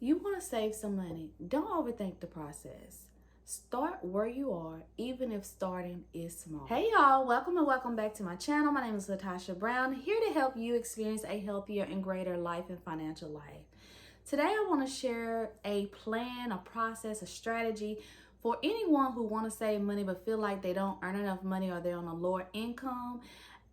You want to save some money. Don't overthink the process. Start where you are, even if starting is small. Hey y'all, welcome and welcome back to my channel. My name is Latasha Brown, here to help you experience a healthier and greater life and financial life. Today I want to share a plan, a process, a strategy for anyone who want to save money but feel like they don't earn enough money or they're on a lower income.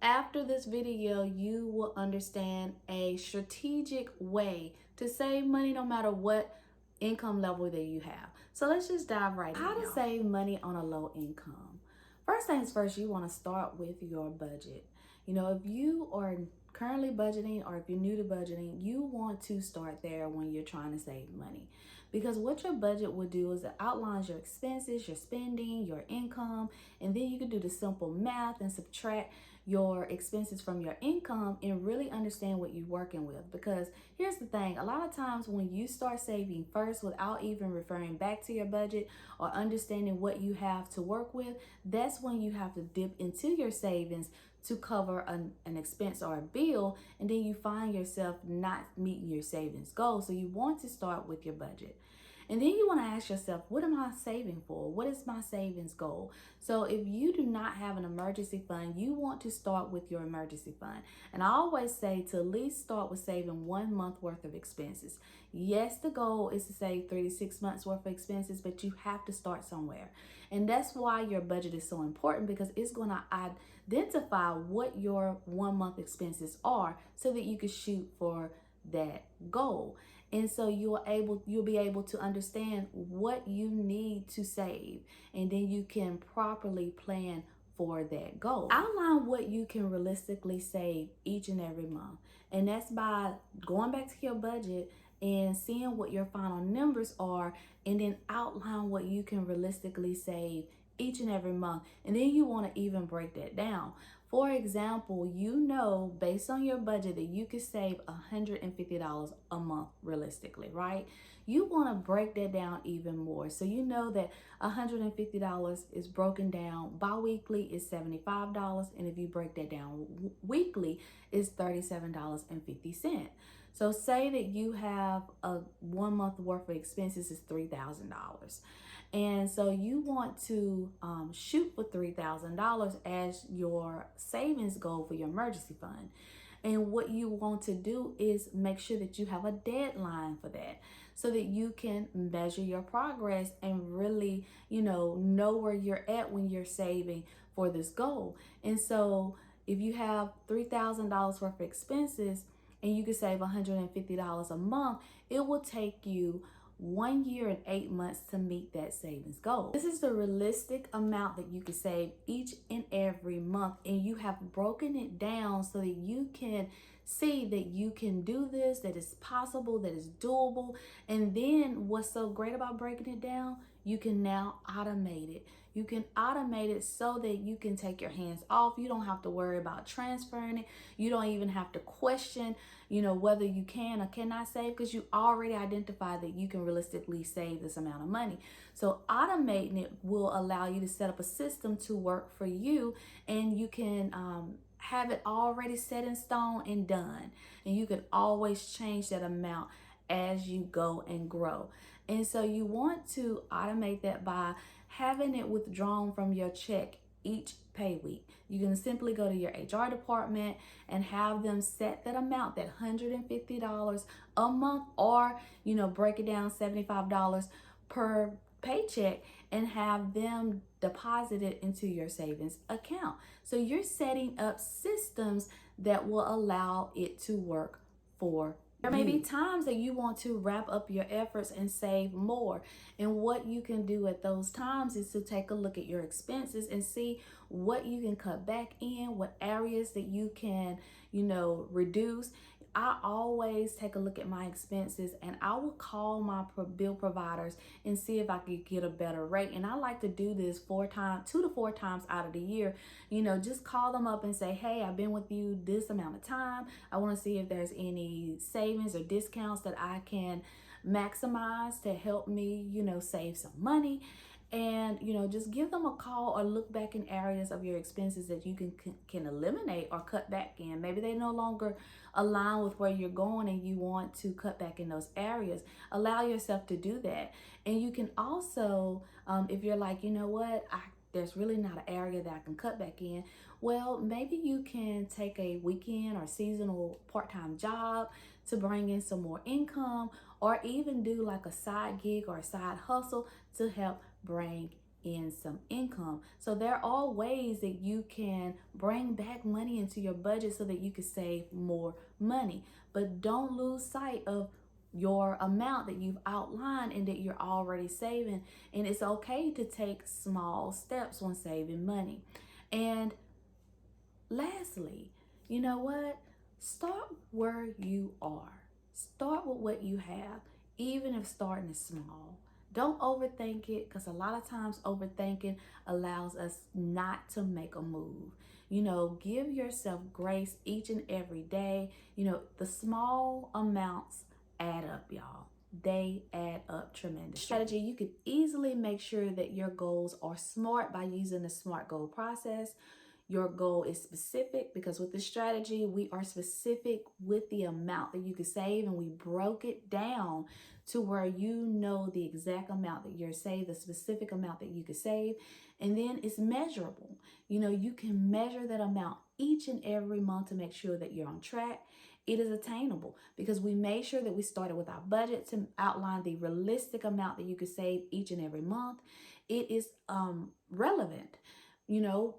After this video, you will understand a strategic way to save money no matter what income level that you have. So let's just dive right in. How to save money on a low income. First things first, you want to start with your budget. You know, if you are currently budgeting or if you're new to budgeting, you want to start there when you're trying to save money. Because what your budget will do is it outlines your expenses, your spending, your income, and then you can do the simple math and subtract your expenses from your income and really understand what you're working with. Because here's the thing, a lot of times when you start saving first without even referring back to your budget or understanding what you have to work with, that's when you have to dip into your savings to cover an expense or a bill, and then you find yourself not meeting your savings goal. So you want to start with your budget. And then you want to ask yourself, what am I saving for? What is my savings goal? So if you do not have an emergency fund, you want to start with your emergency fund. And I always say to at least start with saving 1 month worth of expenses. Yes, the goal is to save 3 to 6 months worth of expenses, but you have to start somewhere. And that's why your budget is so important, because it's going to identify what your 1 month expenses are so that you can shoot for that goal. And so you'll be able to understand what you need to save, and then you can properly plan for that goal. Outline what you can realistically save each and every month. And that's by going back to your budget and seeing what your final numbers are, and then outline what you can realistically save each and every month. And then you want to even break that down. For example, you know, based on your budget, that you could save $150 a month realistically, right? You want to break that down even more. So you know that $150 is broken down bi-weekly is $75, and if you break that down weekly, it's $37.50. So say that you have a 1 month worth of expenses is $3,000. And so you want to shoot for $3,000 as your savings goal for your emergency fund. And what you want to do is make sure that you have a deadline for that, so that you can measure your progress and really, know where you're at when you're saving for this goal. And so if you have $3,000 worth of expenses and you can save $150 a month, it will take you 1 year and 8 months to meet that savings goal. This is the realistic amount that you can save each and every month, and you have broken it down so that you can see that you can do this, that it's possible, that it's doable. And then what's so great about breaking it down, you can now automate it. You can automate it so that you can take your hands off. You don't have to worry about transferring it. You don't even have to question, whether you can or cannot save, because you already identified that you can realistically save this amount of money. So automating it will allow you to set up a system to work for you, and you can have it already set in stone and done. And you can always change that amount as you go and grow. And so you want to automate that by having it withdrawn from your check each pay week. You can simply go to your HR department and have them set that amount, that $150 a month, or break it down $75 per paycheck, and have them deposit it into your savings account. So you're setting up systems that will allow it to work for there may be times that you want to wrap up your efforts and save more. And what you can do at those times is to take a look at your expenses and see what you can cut back in, what areas that you can, reduce. I always take a look at my expenses, and I will call my bill providers and see if I could get a better rate. And I like to do this 2 to 4 times out of the year. Just call them up and say, hey, I've been with you this amount of time. I want to see if there's any savings or discounts that I can maximize to help me, save some money. and just give them a call or look back in areas of your expenses that you can eliminate or cut back in. Maybe they no longer align with where you're going and you want to cut back in those areas. Allow yourself to do that. And you can also, if you're like, you know what, there's really not an area that I can cut back in, well, maybe you can take a weekend or seasonal part-time job to bring in some more income, or even do like a side gig or a side hustle to help bring in some income. So there are ways that you can bring back money into your budget so that you can save more money. But don't lose sight of your amount that you've outlined and that you're already saving. And it's okay to take small steps when saving money. And lastly, you know what? Start where you are. Start with what you have, even if starting is small. Don't overthink it, because a lot of times overthinking allows us not to make a move. Give yourself grace each and every day. The small amounts add up, y'all. They add up tremendously. Strategy, you can easily make sure that your goals are SMART by using the SMART goal process. Your goal is specific, because with this strategy, we are specific with the amount that you can save, and we broke it down to where you know the exact amount that you're saving, the specific amount that you can save, and then it's measurable. You can measure that amount each and every month to make sure that you're on track. It is attainable because we made sure that we started with our budget to outline the realistic amount that you could save each and every month. It is relevant.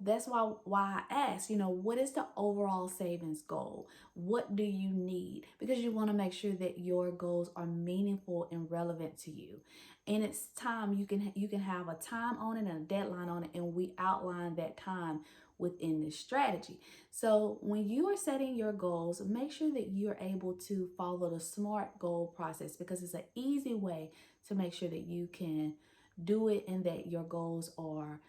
That's why I asked, what is the overall savings goal? What do you need? Because you want to make sure that your goals are meaningful and relevant to you. And it's time. You can have a time on it and a deadline on it, and we outline that time within this strategy. So when you are setting your goals, make sure that you're able to follow the SMART goal process, because it's an easy way to make sure that you can do it and that your goals are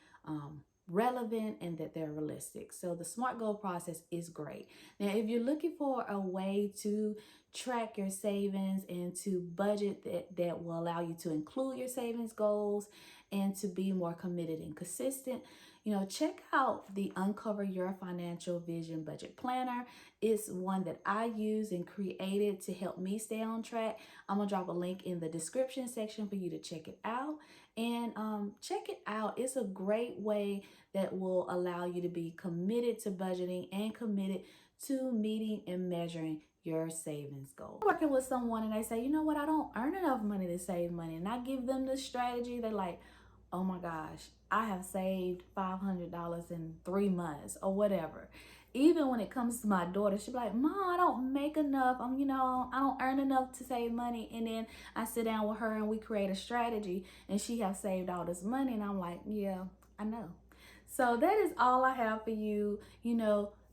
relevant and that they're realistic. So the SMART goal process is great. Now, if you're looking for a way to track your savings and to budget that will allow you to include your savings goals and to be more committed and consistent, check out the Uncover Your Financial Vision Budget Planner. It's one that I use and created to help me stay on track. I'm gonna drop a link in the description section for you to check it out. And check it out. It's a great way that will allow you to be committed to budgeting and committed to meeting and measuring your savings goal. Working with someone and they say, you know what, I don't earn enough money to save money. And I give them the strategy. They're like, oh my gosh, I have saved $500 in 3 months or whatever. Even when it comes to my daughter, she'll be like, Mom, I don't make enough. I don't earn enough to save money. And then I sit down with her and we create a strategy and she has saved all this money. And I'm like, yeah, I know. So that is all I have for you.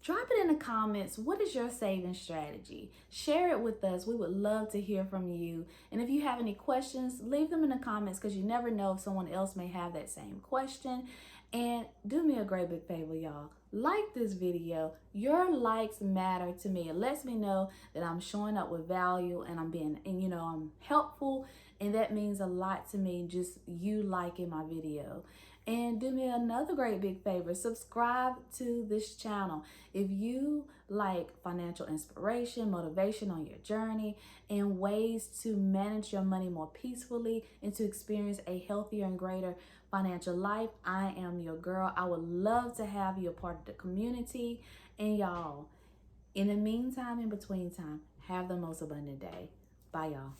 Drop it in the comments. What is your saving strategy? Share it with us. We would love to hear from you. And if you have any questions, leave them in the comments, because you never know if someone else may have that same question. And do me a great big favor, y'all. Like this video. Your likes matter to me. It lets me know that I'm showing up with value and I'm helpful. And that means a lot to me, just you liking my video. And do me another great big favor, subscribe to this channel. If you like financial inspiration, motivation on your journey, and ways to manage your money more peacefully and to experience a healthier and greater financial life, I am your girl. I would love to have you a part of the community. And y'all, in the meantime, in between time, have the most abundant day. Bye, y'all.